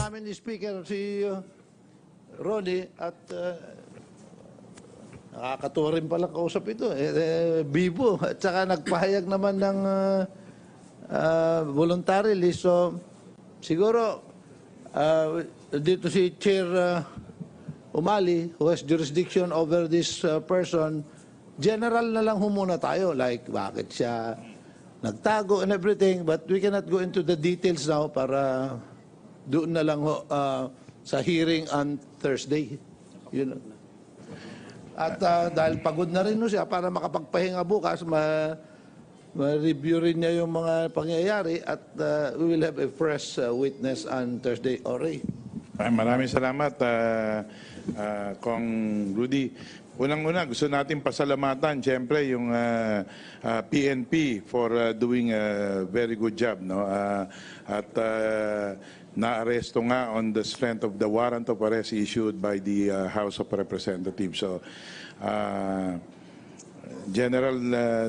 namin ni Speaker si Ronnie at nakakatuwa rin pala kausap ito. Bibo. At saka nagpahayag naman ng voluntarily. So, siguro, dito si Chair Umali, who has jurisdiction over this person, general na lang muna tayo. Like, bakit siya nagtago and everything. But we cannot go into the details now para doon na lang sa hearing on Thursday. Yun. At dahil pagod na rin siya para makapagpahinga bukas, ma-review rin niya yung mga pangyayari at we will have a fresh witness on Thursday. Ori. Maraming salamat, Kong Rudy. Unang-una, gusto natin pasalamatan, siyempre, yung PNP for doing a very good job. No? At na-aresto nga on the strength of the warrant of arrest issued by the House of Representatives. So, General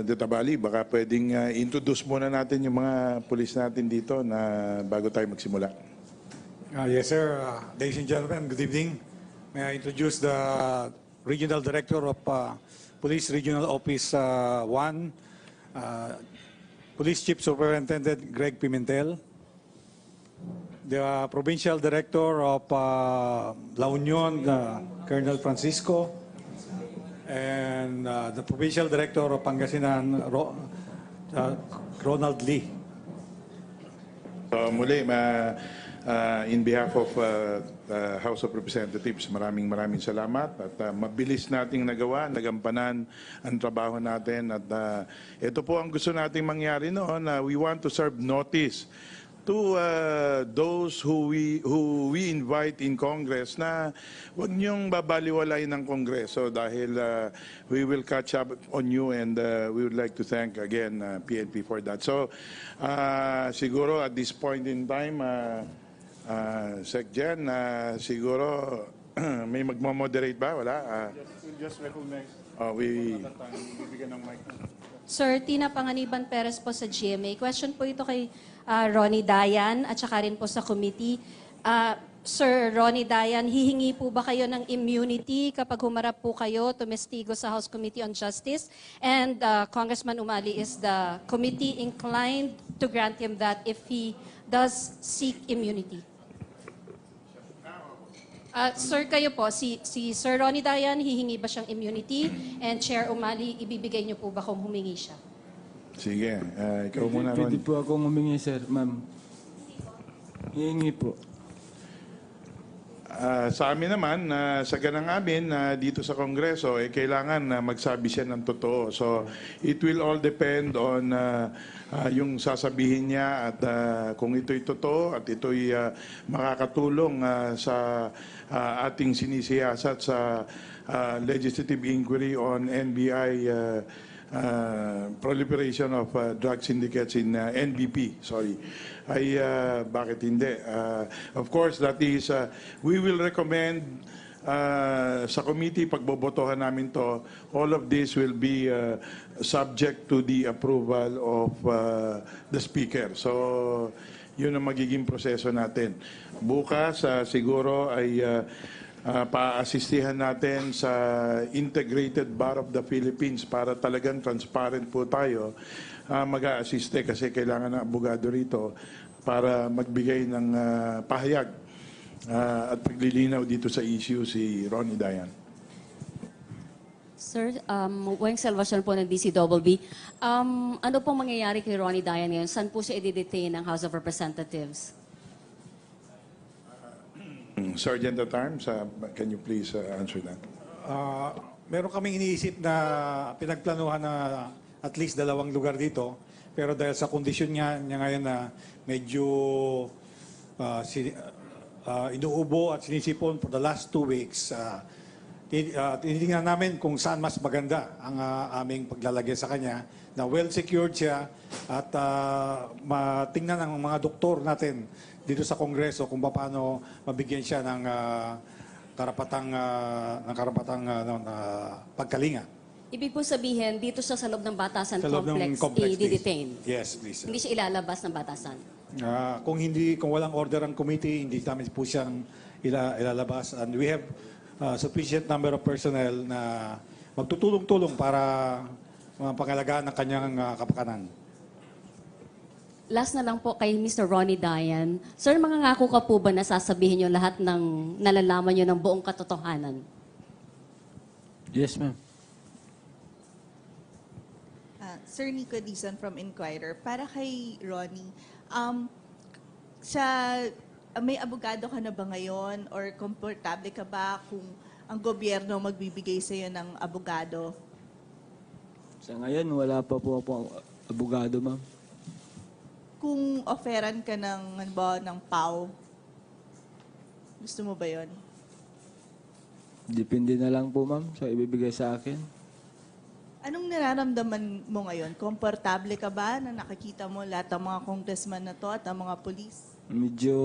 De Tabali, baka pwedeng introduce muna natin yung mga pulis natin dito na bago tayo magsimula. Yes, sir. Ladies and gentlemen, good evening. May I introduce the Regional Director of Police Regional Office 1, Police Chief Superintendent Greg Pimentel, the Provincial Director of La Union, Colonel Francisco, and the Provincial Director of Pangasinan, Ronald Lee. So muli, in behalf of House of Representatives, maraming salamat at mabilis nating nagampanan ang trabaho natin at ito po ang gusto nating mangyari noon. We want to serve notice to those who we invite in Congress na huwag niyong babaliwalay ng Kongreso dahil we will catch up on you and we would like to thank again PNP for that. So siguro at this point in time, Sec Gen, siguro may magmo-moderate ba? Wala? Just recognize. Bibigyan ng mic. Sir, Tina Panganiban Perez po sa GMA. Question po ito kay Ronnie Dayan at saka rin po sa committee. Sir Ronnie Dayan, hihingi po ba kayo ng immunity kapag humarap po kayo tumestigo sa House Committee on Justice? And Congressman Umali, is the committee inclined to grant him that if he does seek immunity? Sir, kayo po, si Sir Ronnie Dayan, hihingi ba siyang immunity? And Chair Umali, ibibigay niyo po ba kung humingi siya? Sige, ikaw muna, Ron. Pwede po akong humingi, sir, ma'am. Hihingi po. Sa amin naman, sa ganang amin, dito sa Kongreso, kailangan magsabi siya ng totoo. So, it will all depend on yung sasabihin niya at kung ito'y totoo at ito'y makakatulong sa ating sinisiyasat sa legislative inquiry on NBI proliferation of drug syndicates in NBP, ay bakit hindi? Of course, that is, we will recommend sa committee, pagbobotohan namin to, all of this will be subject to the approval of the Speaker. So, yun ang magiging proseso natin. Bukas, siguro ay pa-asistihan natin sa Integrated Bar of the Philippines para talagang transparent po tayo. Mag-a-assiste kasi kailangan ng abogado rito para magbigay ng pahayag at paglilinaw dito sa issue si Ronnie Dayan. Sir, Weng Salvacion po ng DCWB. Ano pong mangyayari kay Ronnie Dayan ngayon? Saan po siya i-detain ng House of Representatives? Sergeant at Arms, can you please answer that? Meron kaming iniisip na pinagplanuhan na at least 2 lugar dito. Pero dahil sa kondisyon niya ngayon na medyo inuubo at sinisipon for the last 2 weeks, tinitingnan namin kung saan mas maganda ang aming paglalagay sa kanya na well-secured siya at matingnan ng mga doktor natin dito sa Kongreso kung paano mabigyan siya ng karapatang pagkalinga. Ibig po sabihin, dito siya sa loob ng Batasan Sa loob ng complex, i-detain. Yes, please. Hindi siya ilalabas ng Batasan. Kung walang order ang committee, hindi namin po siyang ilalabas. And we have sufficient number of personnel na magtutulong-tulong para pangalagaan ng kanyang kapakanan. Last na lang po kay Mr. Ronnie Dayan. Sir, mangangako ka po ba na sasabihin niyo lahat ng nalalaman niyo ng buong katotohanan? Yes, ma'am. Sir Nico Dizon from Inquirer. Para kay Ronnie, may abogado ka na ba ngayon or komportable ka ba kung ang gobyerno magbibigay sa iyo ng abogado? Sa ngayon, wala pa po ako abogado, ma'am. Kung offeran ka ng, halimbawa, ng PAW, gusto mo ba yon? Depende na lang po, ma'am, sa ibibigay sa akin. Anong nararamdaman mo ngayon? Komportable ka ba na nakikita mo lahat ng mga congressman na to at ang mga polis? Medyo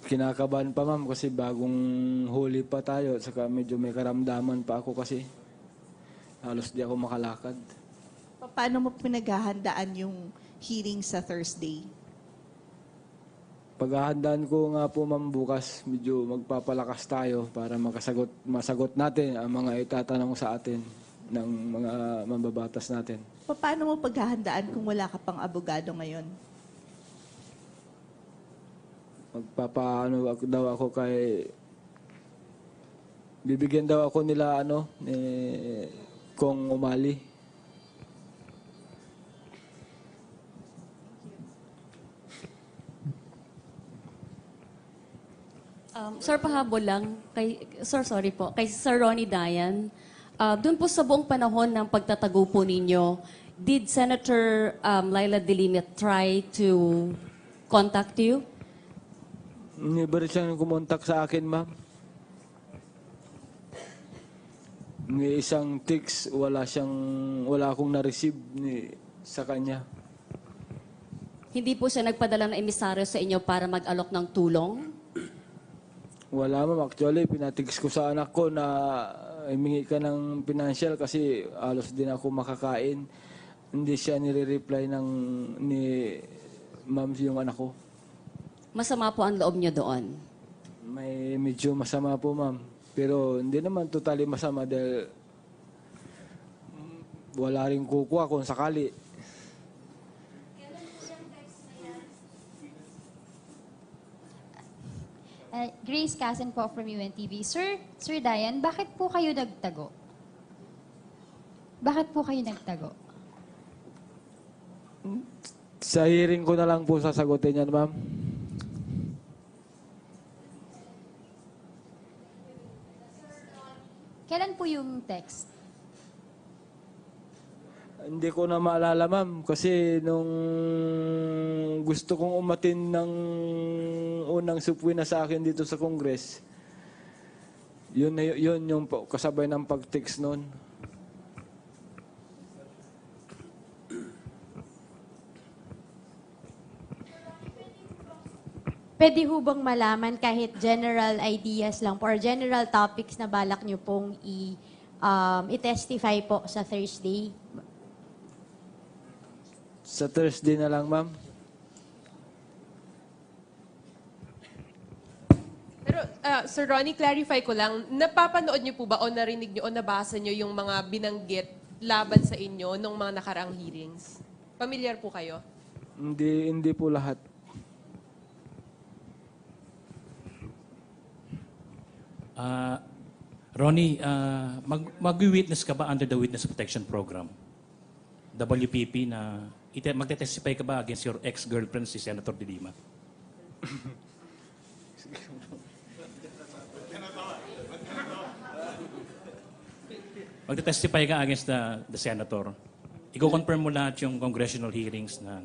kinakabahan pa, ma'am, kasi bagong huli pa tayo. Saka medyo may karamdaman pa ako kasi halos di ako makalakad. Paano mo pinaghahandaan yung hearing sa Thursday? Paghahandaan ko nga po, ma'am, bukas medyo magpapalakas tayo para masagot natin ang mga itatanong sa atin ng mga mambabatas natin. Paano mo paghahandaan kung wala ka pang abogado ngayon? Magpapaano daw ako bibigyan daw ako nila ni Kong Umali. Sir, pahabol lang. Kay Sir Ronnie Dayan. Doon po sa buong panahon ng pagtatago po ninyo, did Senator Laila De Lima try to contact you? Hindi ba rin siyang kumontak sa akin, ma'am? May isang text, wala akong na-receive sa kanya. Hindi po siya nagpadala ng emisaryo sa inyo para mag-alok ng tulong? Wala, ma'am. Actually, pinatigs ko sa anak ko na humingi ka ng financial kasi alos din ako makakain. Hindi siya nire-reply ni ma'am yung anak ko. Masama po ang loob niyo doon. May medyo masama po, ma'am. Pero hindi naman totally masama dahil wala rin kukuha kung sakali. Grace Casen po from UNTV. Sir Dayan, bakit po kayo nagtago? Bakit po kayo nagtago? Sa hearing ko na lang po sasagutin yan, ma'am. Kailan po yung text? Hindi ko na maalala, ma'am. Kasi nung gusto kong umatin ng unang supwina sa akin dito sa Congress, yun yung kasabay ng pag-text noon. Pwede ho bang malaman kahit general ideas lang po or general topics na balak nyo pong i-testify po sa Thursday? Sa Thursday na lang, ma'am. Pero, Sir Ronnie, clarify ko lang, napapanood niyo po ba o narinig niyo o nabasa niyo yung mga binanggit laban sa inyo nung mga nakaraang hearings? Pamilyar po kayo? Hindi po lahat. Ronnie, mag-witness ka ba under the Witness Protection Program? WPP na magte-testify ka ba against your ex-girlfriend si Senator De Lima? Magte-testify ka against the senator. Iko-confirm mo lahat yung congressional hearings na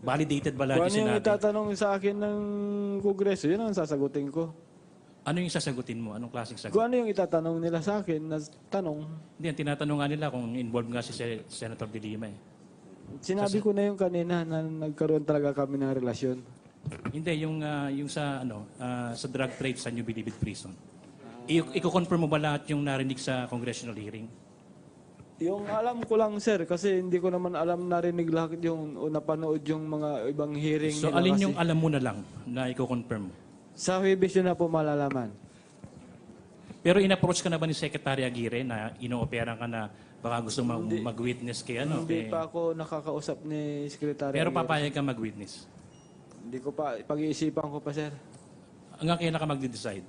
validated ba lahat Kung yung ano yung sinabi? itatanong sa akin ng Kongreso, yun ang sasagutin ko. Ano yung sasagutin mo? Anong klaseng sagot? Kung ano yung itatanong nila sa akin na tanong, Hindi, ang tinatanong nga nila kung involved nga si Senator De Lima eh. sinabi ko na yung kanina na nagkaroon talaga kami ng relasyon. Hindi, yung sa sa drug trade sa New Bilibid Prison. Iko-confirm mo ba lahat yung narinig sa congressional hearing? Yung alam ko lang, sir, kasi hindi ko naman alam, narinig lahat yung, o napanood yung mga ibang hearing So nila alin kasi. yung alam mo na lang na i-confirm mo? Sa Huwebes yun na po malalaman. Pero in-approach ka na ba ni Secretary Aguirre na inooperan ka na baka gusto mag-witness kay ano? Hindi kay- pa ako nakakausap ni Secretary. Pero Aguirre. papayag ka mag-witness. Hindi ko pa, pag-iisipan ko pa, sir. Hanggang kailan ka magde-decide?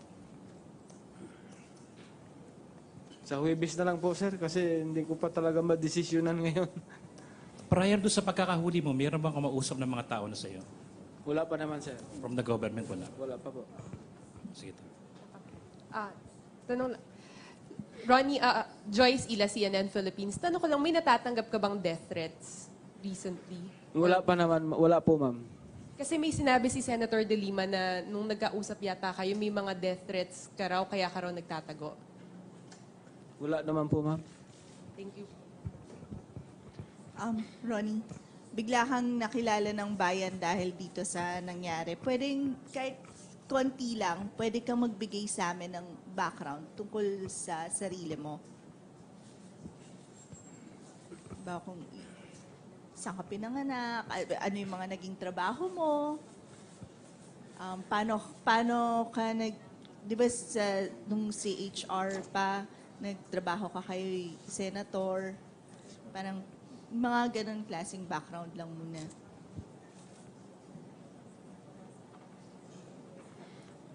Sa Huwebes na lang po, sir, kasi hindi ko pa talaga madesisyonan ngayon. Prior doon sa pagkakahuli mo, meron bang kumausap ng mga tao na sa iyo? Wala pa naman, sir. From the government, wala. Wala pa po. Sige. Tanong lang. Ronnie, Joyce Ila, CNN Philippines. Tanong ko lang, may natatanggap ka bang death threats recently? Wala pa naman, wala po, ma'am. Kasi may sinabi si Senator De Lima na nung nagkausap yata kayo, may mga death threats ka raw, kaya ka raw nagtatago. Wala naman po, ma'am. Thank you. Ronnie, bigla kang nakilala ng bayan dahil dito sa nangyari. Pwedeng kahit konti lang, pwede kang magbigay sa amin ng background tungkol sa sarili mo. Ba kung saan ka pinanganak, ano yung mga naging trabaho mo, paano ka di ba nung CHR pa, nagtrabaho ka kay senator, parang mga ganun klaseng background lang muna.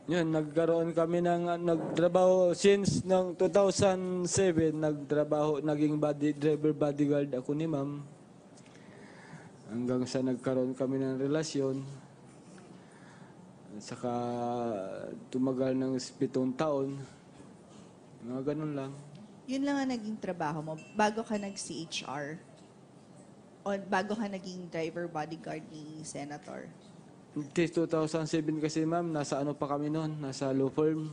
Yun, nagkaroon kami ng nagtrabaho since ng 2007, naging driver bodyguard ako ni ma'am. Hanggang sa nagkaroon kami ng relasyon. Saka tumagal ng 7 taon. Mga ganun lang. Yun lang ang naging trabaho mo bago ka nag-CHR o bago ka naging driver bodyguard ni Senator. Since 2007 kasi ma'am, nasa ano pa kami noon, nasa law firm.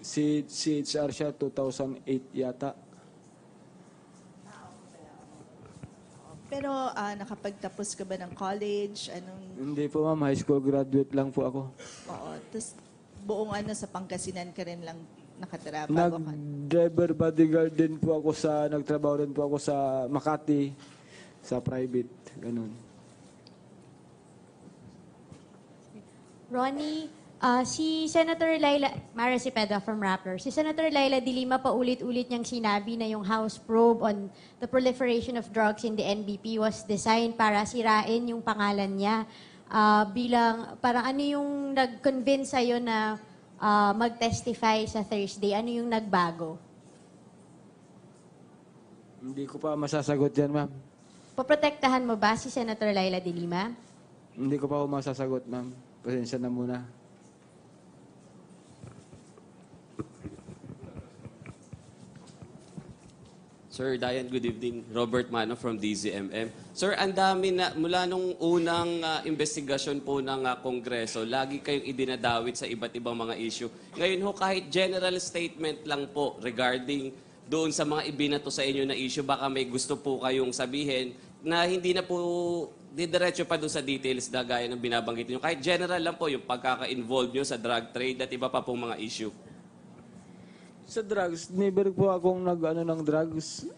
CHR siya 2008 yata. Pero nakapagtapos ka ba ng college? Hindi po ma'am, high school graduate lang po ako. Oo. Tapos buong sa Pangasinan ka rin lang nakatira bago ka. Nag-driver bodyguard din po ako nagtrabaho din po ako sa Makati, sa private, ganun. Ronnie, si Senator Laila, Mara Cepeda from Rappler, si Senator Laila de Lima paulit-ulit niyang sinabi na yung House probe on the proliferation of drugs in the NBP was designed para sirain yung pangalan niya. Parang ano yung nag-convince sa'yo na mag-testify sa Thursday? Ano yung nagbago? Hindi ko pa masasagot yan, ma'am. Poprotektahan mo ba si Senator Laila de Lima? Hindi ko pa masasagot, ma'am. Pasensya na muna. Sir Dayan, good evening. Robert Mano from DZMM. Sir, ang dami na, mula nung unang investigasyon po ng Kongreso, lagi kayong idinadawit sa iba't ibang mga issue. Ngayon ho, kahit general statement lang po regarding doon sa mga ibinato sa inyo na issue, baka may gusto po kayong sabihin na hindi na po didiretso pa doon sa details na gaya ng binabanggit niyo. Kahit general lang po yung pagkaka-involve nyo sa drug trade at iba pa pong mga issue. Sa drugs, never po akong ng drugs.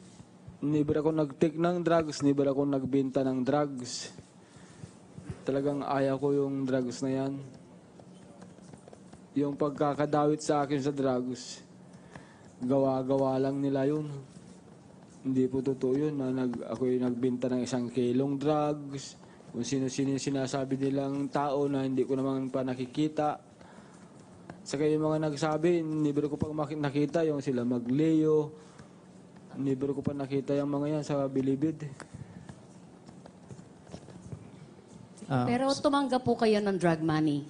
Never akong nag-take ng drugs. Never akong nagbenta ng drugs. Talagang ayaw ko yung drugs na yan. Yung pagkakadawit sa akin sa drugs, gawa-gawa lang nila yun. Hindi po totoo yun na ako yung nagbenta ng 1 kilong drugs. Kung sino-sino sinasabi nilang tao na hindi ko naman pa nakikita. Saka yung mga nagsabi, never ko pa nakita yung sila Magleo. Never ko pa nakita yung mga yan sa Bilibid. Pero tumanggap po kayo ng drug money.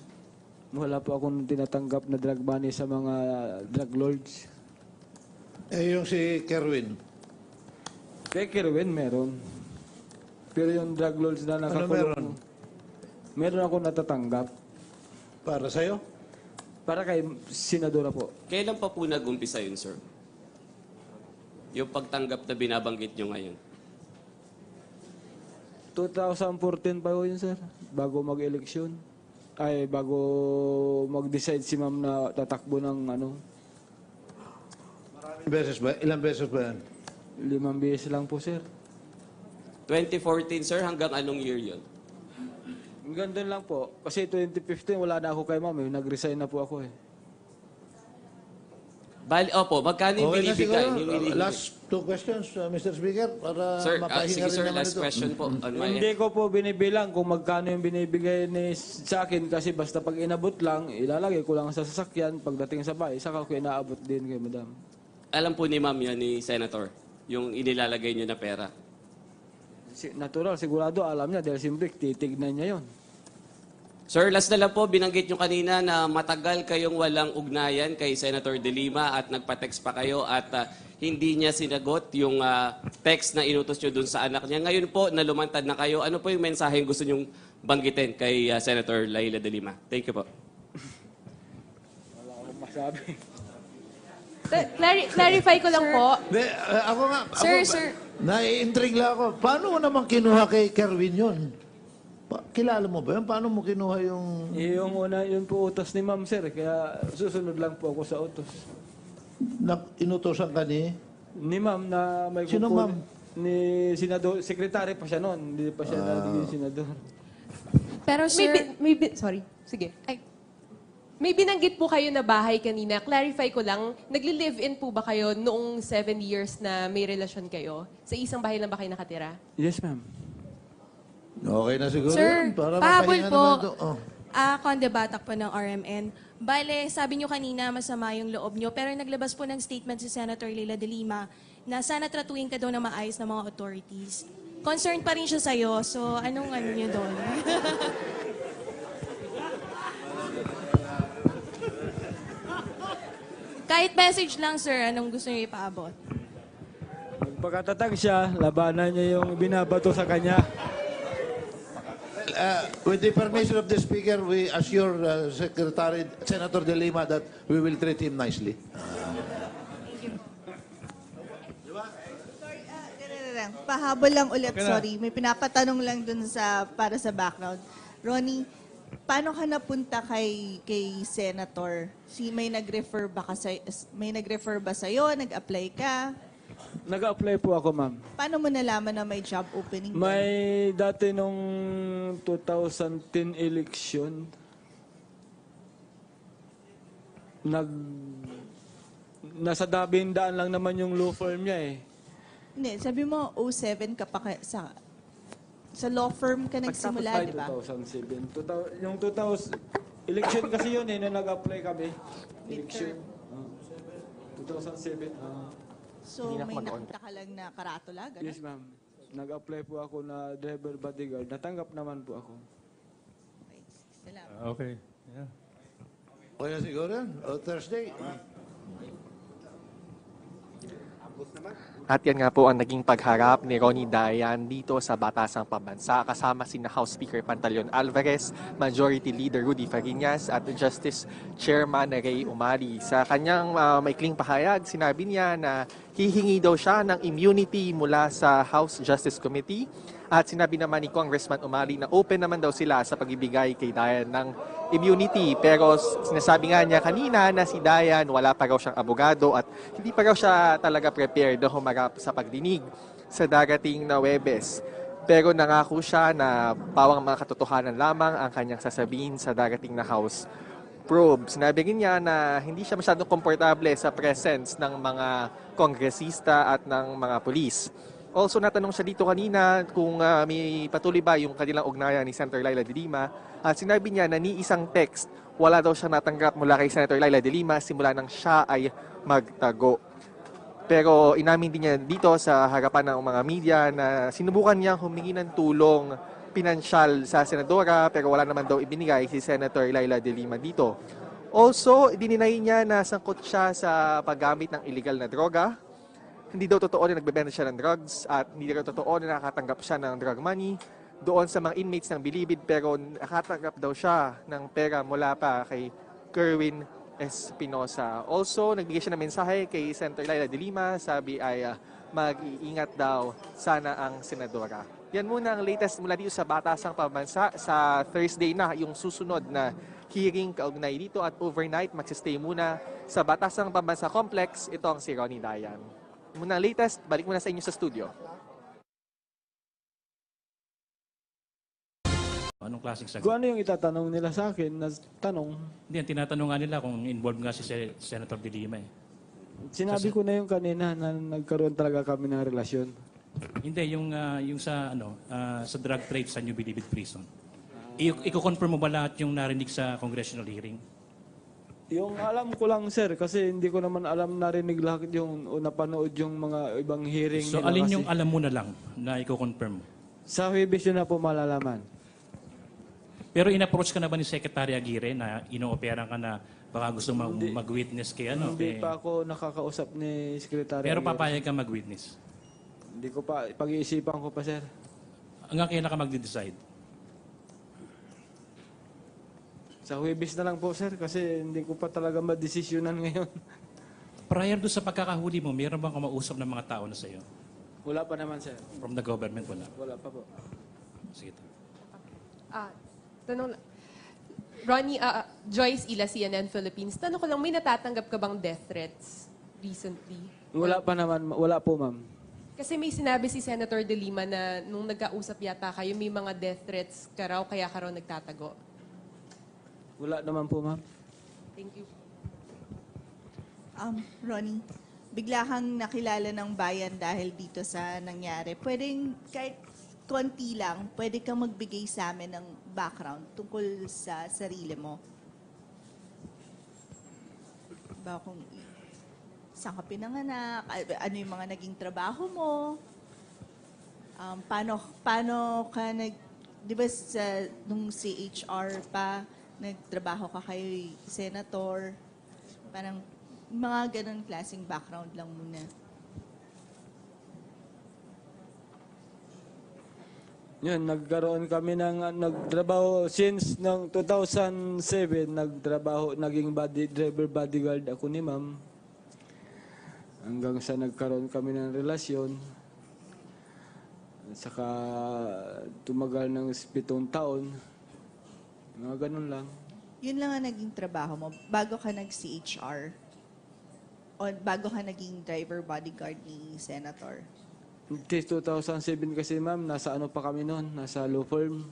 Wala po akong tinatanggap na drug money sa mga drug lords. Yung si Kerwin. Kay Kerwin, meron. Pero yung drug lords na nakakulong, meron akong natatanggap. Para sa'yo? Para kay Senadora po. Kailan pa po nag-umpisa yun, sir? Yung pagtanggap na binabanggit nyo ngayon. 2014 pa yun, sir. Bago mag-eleksyon. Bago mag-decide si ma'am na tatakbo ng Ilang beses ba yan? 5 beses lang po, sir. 2014, sir, hanggang anong year yun? Hanggang doon lang po. Kasi 2015, wala na ako kay ma'am. Nag-resign na po ako eh. Bali, opo, magkano yung Okay na binibigay? siguro. Last two questions, Mr. Speaker, para Sir, mapahinga sige rin sir, naman last ito. question po on my Hindi end. ko po binibilang kung magkano yung binibigay sa akin kasi basta pag inabot lang, ilalagay ko lang sa sasakyan. Pagdating sa bahay, saka ko inaabot din kay madam. Alam po ni ma'am yan ni Senator, yung inilalagay nyo na pera. Natural, sigurado alam niya dahil siyempre titignan niya yon. Sir, last na lang po, binanggit nyo kanina na matagal kayong walang ugnayan kay Senator De Lima at nagpa-text pa kayo at hindi niya sinagot yung text na inutos nyo dun sa anak niya. Ngayon po, na lumantad na kayo, ano po yung mensaheng gusto nyong banggitin kay Senator Laila De Lima? Thank you po. Wala akong masabi. Clarify ko lang po. De, ako nga, Sir. nai-intrigue lang ako. Paano mo naman kinuha kay Kerwin yun? Kilala mo ba yun? Paano mo kinuha yung... Yung una, yun po utos ni ma'am sir. Kaya susunod lang po ako sa utos. Inutosan ka ni... Ni ma'am na may Sino, kukunin- ma'am? Ni senador, sekretary pa siya noon. Hindi pa siya naging senador. Pero sir... Sorry. Sige. May binanggit po kayo na bahay kanina. Clarify ko lang, nagli-live-in po ba kayo noong 7 years na may relasyon kayo? Sa isang bahay lang ba kayo nakatira? Yes ma'am. Okay na siguro Sir, yun. Para pahabol mapahinga po. naman ito. Oh. Conde Batak po ng RMN. Bale, sabi nyo kanina masama yung loob nyo, pero naglabas po ng statement si Senator Laila De Lima na sana tratuhin ka daw na maayos ng mga authorities. Concerned pa rin siya sa'yo, so anong ano nyo doon? Kahit message lang, sir, anong gusto nyo ipaabot? Pagkatatag siya, labanan niya yung binabato sa kanya. With the permission of the Speaker, we assure Secretary Senator De Lima that we will treat him nicely. Pahabol lang ulit, sorry. May pinapatanong lang dun para sa background. Ronnie, paano ka napunta kay Senator? May nag-refer ba sa'yo? Nag-apply ka? Nag-apply po ako, ma'am. Paano mo nalaman na may job opening? May dati nung 2010 election, nasa Dabindaan lang naman yung law firm niya eh. Hindi, sabi mo 07 ka pa sa law firm ka nagsimula, di ba? 2007. Yung 2000, election kasi yun eh, nung nag-apply kami. Election. 2007. So may nakita ka lang na karatula, gano'n? Yes, ma'am. Nag-apply po ako na driver bodyguard. Natanggap naman po ako. Okay, salamat. Okay. Yeah. Okay na siguro yan. Thursday. At yan nga po ang naging pagharap ni Ronnie Dayan dito sa Batasang Pambansa kasama sina House Speaker Pantaleon Alvarez, Majority Leader Rudy Fariñas at Justice Chairman Ray Umali. Sa kanyang maikling pahayag, sinabi niya na hihingi daw siya ng immunity mula sa House Justice Committee at sinabi naman ni Congressman Umali na open naman daw sila sa pagbibigay kay Dayan ng immunity. Pero sinasabi nga niya kanina na si Dayan wala pa raw siyang abogado at hindi pa raw siya talaga prepared na humarap sa pagdinig sa darating na Webes. Pero nangako siya na pawang mga katotohanan lamang ang kanyang sasabihin sa darating na House probe. Sinabi rin niya na hindi siya masyadong komportable sa presence ng mga kongresista at ng mga pulis. Also, natanong siya dito kanina kung may patuloy ba yung kanilang ugnayan ni Senator Laila De Lima. At sinabi niya na ni isang text, wala daw siya natanggap mula kay Senator Laila De Lima simula nang siya ay magtago. Pero inamin din niya dito sa harapan ng mga media na sinubukan niya humingi ng tulong pinansyal sa senadora pero wala naman daw ibinigay si Senator Laila De Lima dito. Also, dininay niya na sangkot siya sa paggamit ng illegal na droga. Hindi daw totoo na nagbebenta siya ng drugs at hindi daw totoo na nakatanggap siya ng drug money doon sa mga inmates ng Bilibid pero nakatanggap daw siya ng pera mula pa kay Kerwin Espinosa. Also, nagbigay siya ng mensahe kay Senator Laila De Lima, sabi ay mag-iingat daw sana ang senadora. Yan muna ang latest mula dito sa Batasang Pambansa. Sa Thursday na yung susunod na hearing kaugnay dito at overnight magsistay muna sa Batasang Pambansa Complex. Ito ang si Ronnie Dayan. Muna ang latest, balik muna sa inyo sa studio. Anong klaseng sagot? Kung ano yung itatanong nila sa akin, na tanong, Hindi, ang tinatanong nga nila kung involved nga si Senator De Lima eh. sinabi ko na yung kanina na nagkaroon talaga kami ng relasyon. Hindi, yung sa sa drug trade sa New Bilibid Prison. Iko-confirm mo ba lahat yung narinig sa congressional hearing? Yung alam ko lang, sir, kasi hindi ko naman alam narinig lahat yung o napanood yung mga ibang hearing So nila alin kasi yung alam mo na lang na iko-confirm mo? sa Huwebes yun na po malalaman. Pero in-approach ka na ba ni Secretary Aguirre na ino-operan ka na baka gusto mag-witness kay ano? Hindi kay- pa ako nakakausap ni Secretary. Pero Aguirre. papayag ka mag-witness? Hindi ko pa, pag-iisipan ko pa, sir. Hanggang kailan ka magde-decide? Sa Huwebes na lang po, sir, kasi hindi ko pa talaga madesisyonan ngayon. Prior doon sa pagkakahuli mo, meron bang kumausap ng mga tao na sa'yo? Wala pa naman, sir. From the government, wala? Wala pa po. Sige. Tanong lang. Ronnie, Joyce Ila, CNN Philippines. Tanong ko lang, may natatanggap ka bang death threats recently? Wala pa naman, wala po, ma'am. Kasi may sinabi si Senator De Lima na nung nagkausap yata kayo, may mga death threats ka raw, kaya ka raw nagtatago. Wala naman po, ma'am. Thank you. Ronnie, bigla kang nakilala ng bayan dahil dito sa nangyari. Pwedeng kahit konti lang, pwede kang magbigay sa amin ng background tungkol sa sarili mo. Ba kung saan ka pinanganak, ano yung mga naging trabaho mo, paano ka di ba nung CHR pa, nagtrabaho ka kay Senator, parang mga ganun klaseng background lang muna. Yun, nagkaroon kami ng nagtrabaho since ng 2007, naging driver bodyguard ako ni ma'am. Hanggang sa nagkaroon kami ng relasyon. At saka tumagal ng 7 taon. Mga ganun lang. Yun lang ang naging trabaho mo bago ka nag-CHR o bago ka naging driver bodyguard ni Senator. Since 2007 kasi ma'am, nasa ano pa kami noon, nasa law firm.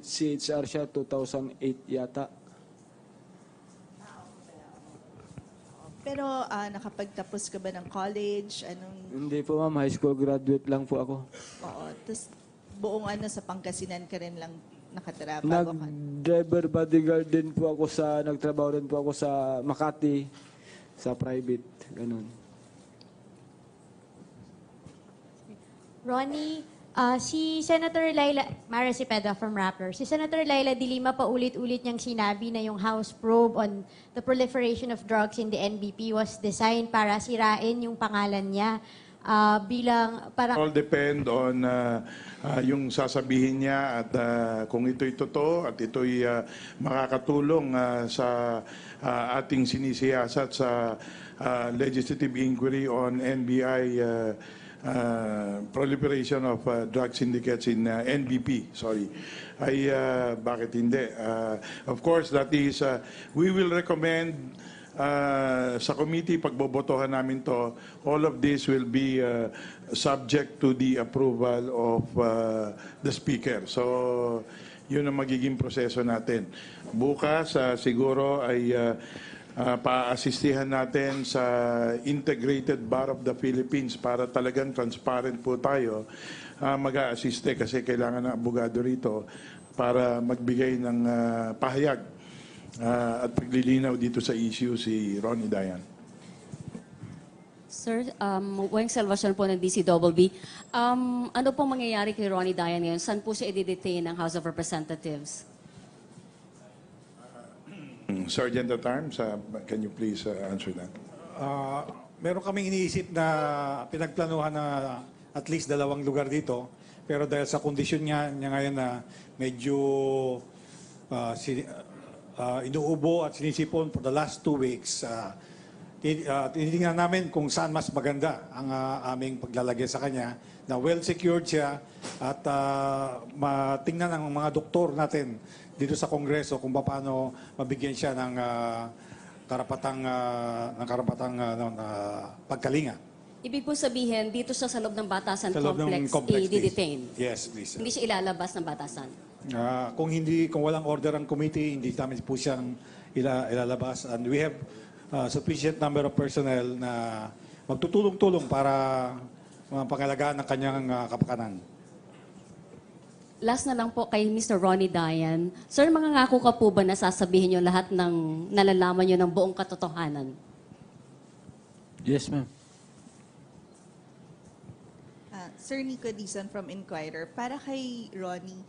CHR siya 2008 yata. Pero nakapagtapos ka ba ng college? Hindi po ma'am, high school graduate lang po ako. Oo. Tapos buong sa Pangasinan ka rin lang nakatira bago ka. Nag-driver bodyguard din po ako nagtrabaho din po ako sa Makati, sa private, ganun. Ronnie, si Senator Laila, Mara Cepeda from Rappler, si Senator Laila de Lima paulit-ulit niyang sinabi na yung House probe on the proliferation of drugs in the NBP was designed para sirain yung pangalan niya bilang parang... All depend on yung sasabihin niya at kung ito'y totoo at ito'y makakatulong sa ating sinisiyasat sa legislative inquiry on NBI proliferation of drug syndicates in NBP, ay bakit hindi? Of course, that is, we will recommend sa committee, pagbobotohan namin to, all of this will be subject to the approval of the Speaker. So, yun ang magiging proseso natin. Bukas, siguro ay pa-assistihan natin sa Integrated Bar of the Philippines para talagang transparent po tayo. Mag-a-assiste kasi kailangan ng abogado rito para magbigay ng pahayag at paglilinaw dito sa issue si Ronnie Dayan. Sir, Weng Salvacion po ng DCWB. Ano pong mangyayari kay Ronnie Dayan ngayon? Saan po siya i-detain ng House of Representatives? Sergeant at Arms, can you please answer that? Meron kaming iniisip na pinagplanuhan na at least 2 lugar dito. Pero dahil sa kondisyon niya ngayon na medyo inuubo at sinisipon for the last 2 weeks, tinitingnan namin kung saan mas maganda ang aming paglalagay sa kanya, na well-secured siya at matingnan ng mga doktor natin dito sa Kongreso kung paano mabigyan siya ng karapatang pagkalinga. Ibig po sabihin, dito siya sa loob ng Batasan Sa loob ng complex i-detain. Yes, please. Hindi siya ilalabas ng Batasan. Kung walang order ang committee, hindi namin po siyang ilalabas. And we have sufficient number of personnel na magtutulong-tulong para pangalagaan ng kanyang kapakanan. Last na lang po kay Mr. Ronnie Dayan. Sir, mangangako ka po ba na sasabihin niyo lahat ng nalalaman niyo ng buong katotohanan? Yes, ma'am. Sir Nico Dizon from Inquirer. Para kay Ronnie,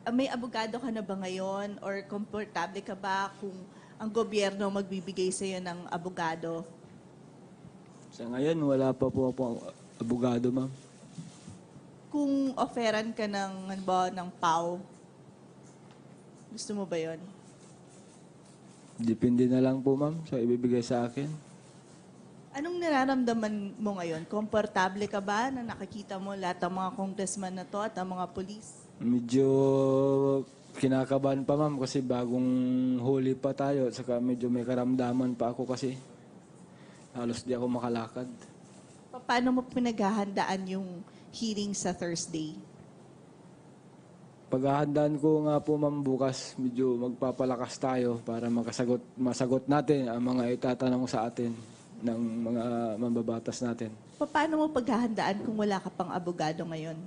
may abogado ka na ba ngayon or komportable ka ba kung ang gobyerno magbibigay sa iyo ng abogado? Sa ngayon, wala pa po akong abogado, ma'am. Kung offeran ka ng PAW, gusto mo ba yon? Depende na lang po, ma'am, sa ibibigay sa akin. Anong nararamdaman mo ngayon? Komportable ka ba na nakikita mo lahat ng mga congressman na to at ang mga polis? Medyo kinakabahan pa, ma'am, kasi bagong huli pa tayo. Saka medyo may karamdaman pa ako kasi halos di ako makalakad. Paano mo pinaghahandaan yung hearing sa Thursday? Paghahandaan ko nga po, ma'am, bukas medyo magpapalakas tayo para masagot natin ang mga itatanong sa atin ng mga mambabatas natin. Paano mo paghahandaan kung wala ka pang abogado ngayon?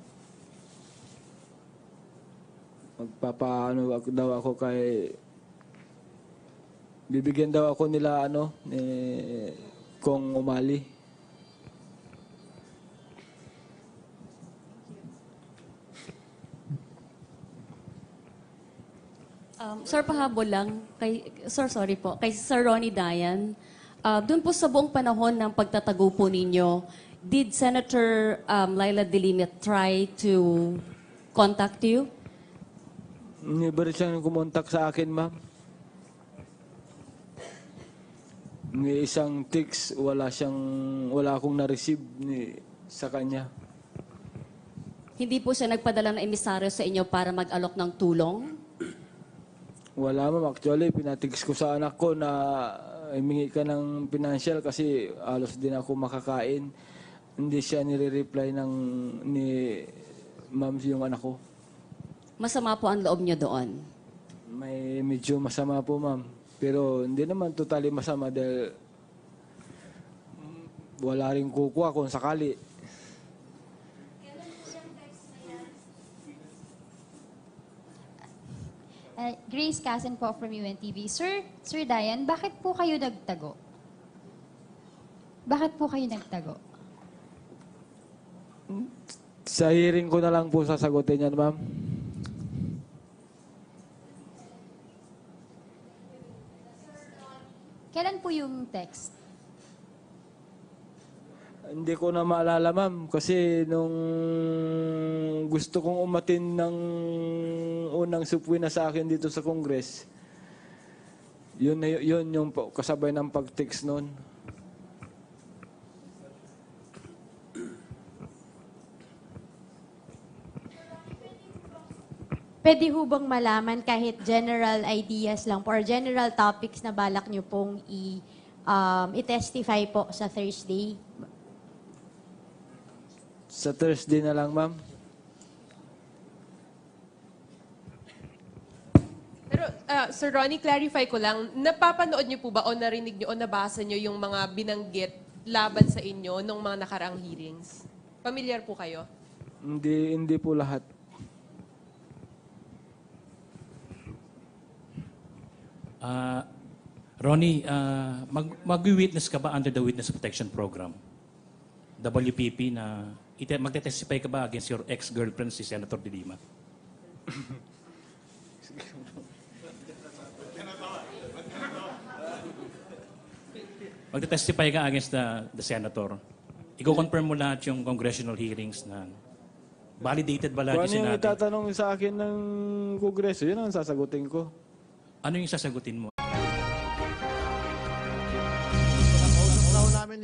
Magpapaano daw ako kay... Bibigyan daw ako nila Kong Umali. Sir, pahabol lang. Kay Sir Ronnie Dayan. Doon po sa buong panahon ng pagtatago po ninyo, did Senator Laila De Lima try to contact you? Hindi ba rin siyang kumontak sa akin, ma'am? May isang text, wala akong na-receive sa kanya. Hindi po siya nagpadala ng emisaryo sa inyo para mag-alok ng tulong? Wala, ma'am. Actually, pinatigs ko sa anak ko na humingi ka ng financial kasi halos din ako makakain. Hindi siya nire-reply ni ma'am yung anak ko. Masama po ang loob niyo doon? May medyo masama po, ma'am. Pero hindi naman totally masama dahil wala rin kukuha kung sakali. Grace Casen po from UNTV. Sir Dayan, bakit po kayo nagtago? Bakit po kayo nagtago? Sa hearing ko na lang po sasagutin yan, ma'am. Kailan po yung text? Hindi ko na maalala, ma'am. Kasi nung gusto kong umatin ng unang supwina sa akin dito sa Congress, yun yung kasabay ng pag-text noon. Pwede ho bang malaman kahit general ideas lang po or general topics na balak nyo pong i-testify po sa Thursday? Sa Thursday na lang, ma'am. Pero, Sir Ronnie, clarify ko lang, napapanood niyo po ba o narinig niyo o nabasa niyo yung mga binanggit laban sa inyo nung mga nakaraang hearings? Familiar po kayo? Hindi po lahat. Ronnie, mag-witness ka ba under the Witness Protection Program? WPP na magte-testify ka ba against your ex-girlfriend si Senator De Lima? Magte-testify ka against the senator. Iko-confirm mo lahat yung congressional hearings na validated ba lahat Kung yung ano yung sinabi? itatanong sa akin ng Kongreso, yun ang sasagutin ko. Ano yung sasagutin mo?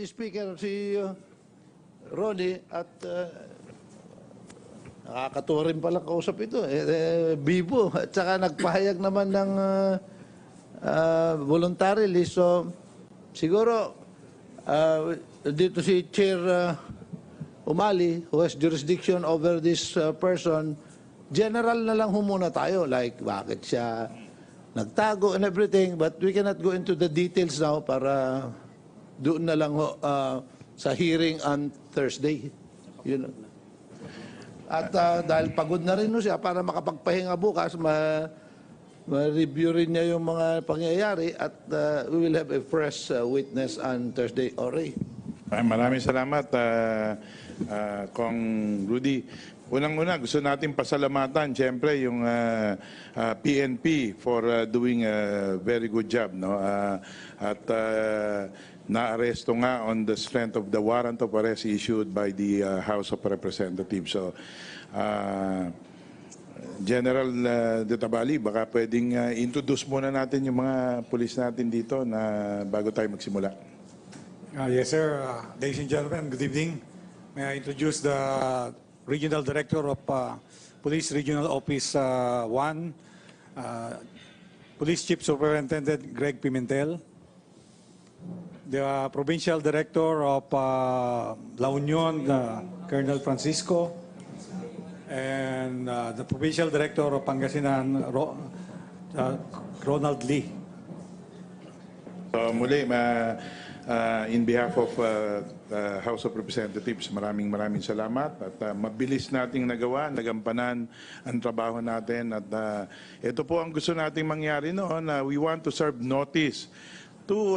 Deputy Speaker si Ronnie at nakakatuwa rin pala kausap ito. Bibo. At saka nagpahayag naman ng voluntarily. So, siguro, dito si Chair Umali, who has jurisdiction over this person, general na lang muna tayo. Like, bakit siya nagtago and everything. But we cannot go into the details now para doon na lang sa hearing on Thursday. You know. At dahil pagod na rin siya para makapagpahinga bukas, ma-review rin niya yung mga pangyayari at we will have a fresh witness on Thursday. Ori. Maraming salamat, Kong Rudy. Unang-una, gusto natin pasalamatan, siyempre, yung PNP for doing a very good job. No? At na-aresto nga on the strength of the warrant of arrest issued by the House of Representatives. So, General De Tabali, baka pwedeng introduce muna natin yung mga pulis natin dito na bago tayo magsimula. Yes, sir. Ladies and gentlemen, good evening. May I introduce the Regional Director of Police Regional Office 1, Police Chief Superintendent Greg Pimentel, the Provincial Director of La Union, Colonel Francisco, and the Provincial Director of Pangasinan, Ronald Lee. So muli, in behalf of House of Representatives, maraming salamat at mabilis nating nagampanan ang trabaho natin at ito po ang gusto nating mangyari noon. We want to serve notice to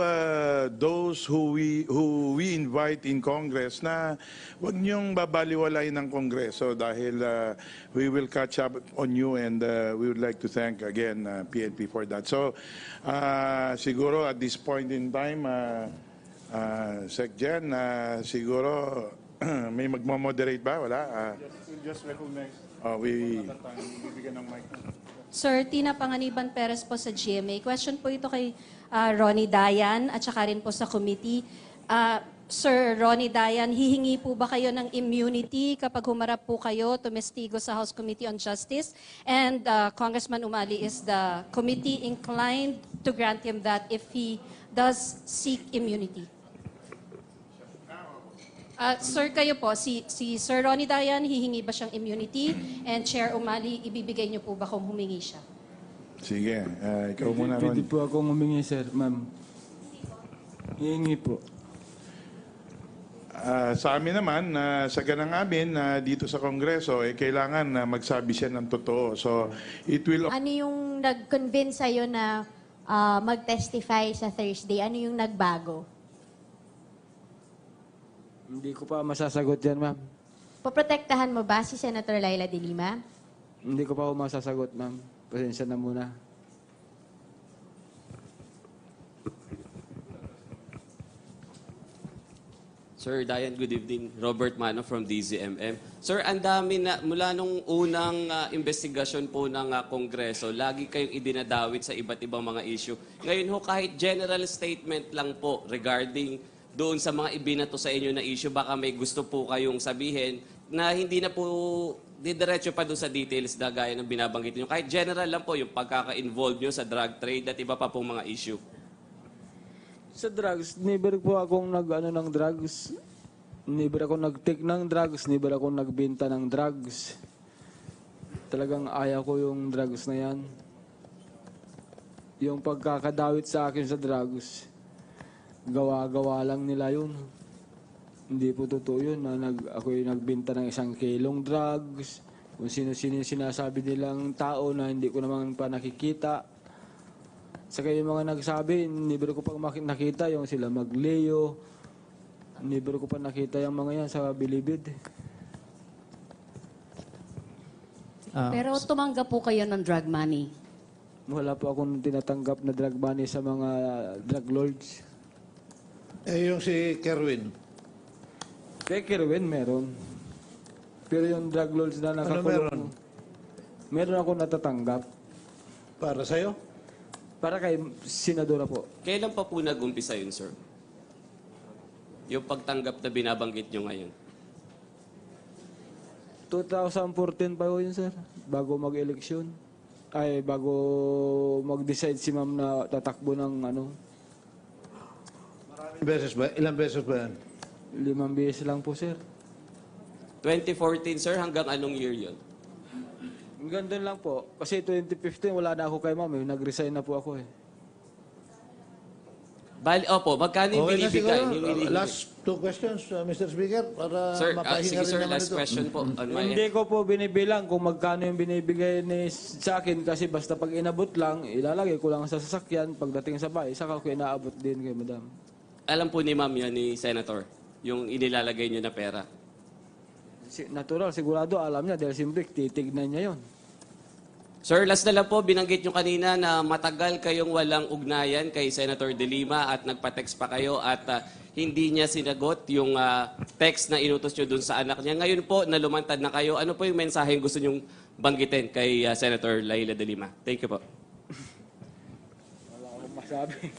those who we invite in Congress na huwag niyong babaliwalay ng Kongreso dahil we will catch up on you and we would like to thank again PNP for that. So siguro at this point in time, Sec Gen, siguro may magmamoderate ba? Wala? Just recognize. Bibigyan ng mic. Sir, Tina Panganiban Perez po sa GMA. Question po ito kay Ronnie Dayan at saka rin po sa committee. Sir Ronnie Dayan, hihingi po ba kayo ng immunity kapag humarap po kayo tumestigo sa House Committee on Justice? And Congressman Umali, is the committee inclined to grant him that if he does seek immunity? Sir, kayo po, si Sir Ronnie Dayan, hihingi ba siyang immunity? And Chair Umali, ibibigay niyo po ba kung humingi siya? Sige, ikaw muna, Ron. Pwede po akong humingi, sir, ma'am. Hihingi po. Sa amin naman, sa ganang amin, dito sa Kongreso, kailangan magsabi siya ng totoo. So, it will... Ano yung nag-convince sa'yo na mag-testify sa Thursday? Ano yung nagbago? Hindi ko pa masasagot yan, ma'am. Poprotektahan mo ba si Senator Laila de Lima? Hindi ko pa ako masasagot, ma'am. Pasensya na muna. Sir Dayan, good evening. Robert Mano from DZMM. Sir, ang dami na, mula nung unang investigasyon po ng Kongreso, lagi kayong idinadawit sa iba't ibang mga issue. Ngayon ho, kahit general statement lang po regarding doon sa mga ibinato sa inyo na issue, baka may gusto po kayong sabihin na hindi na po didiretso pa doon sa details na gaya ng binabanggit nyo. Kahit general lang po yung pagkaka-involve nyo sa drug trade at iba pa pong mga issue. Sa drugs, never po akong ng drugs. Never ako nag-take ng drugs. Never ako nagbenta ng drugs. Talagang ayaw ko yung drugs na yan. Yung pagkakadawit sa akin sa drugs, gawa-gawa lang nila yun. Hindi po totoo yun na ako yung nagbenta ng 1 kilong drugs. Kung sino-sino yung sinasabi nilang tao na hindi ko naman pa nakikita. Saka yung mga nagsabi, never ko pa nakita yung sila Magleo. Never ko pa nakita yung mga yan sa Bilibid. Pero tumanggap po kayo ng drug money? Wala po akong tinatanggap na drug money sa mga drug lords. Yung si Kerwin. Kay Kerwin, meron. Pero yung drug lords na nakakulong, meron ako natatanggap. Para sa'yo? Para kay Senadora po. Kailan pa po nag-umpisa yun, sir? Yung pagtanggap na binabanggit nyo ngayon. 2014 pa yun, sir. Bago mag-eleksyon. Ay, bago mag-decide si ma'am na tatakbo ng ano. Ilang beses ba yan? 5 beses lang po, sir. 2014, sir, hanggang anong year yun? Ganda lang po. Kasi 2015, wala na ako kay ma'am. Nag-resign na po ako eh. Bali, opo, magkano yung Okay na binibigay? siguro. Yung hinihingi? Last 2 questions, Mr. Speaker, para Sir, mapahinga sige rin sir, naman last ito. question po on my Hindi end. ko po binibilang kung magkano yung binibigay ni sa akin kasi basta pag inabot lang, ilalagay ko lang sa sasakyan pagdating sa bahay, saka ko inaabot din kay madam. Alam po ni ma'am yan, ni Senator, yung inilalagay nyo na pera. Natural, sigurado alam niya dahil siyempre titignan niya yon. Sir, last na lang po, binanggit nyo kanina na matagal kayong walang ugnayan kay Senator De Lima at nagpa-text pa kayo at hindi niya sinagot yung text na inutos nyo dun sa anak niya. Ngayon po, nalumantad na kayo. Ano po yung mensaheng gusto nyong banggitin kay Senator Laila De Lima? Thank you po. Wala akong masabi.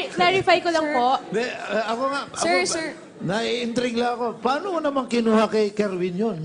Clarify ko lang po. Ako nga, Sir, ako, sir. nai-intrigue lang ako. Paano mo naman kinuha kay Kerwin yun?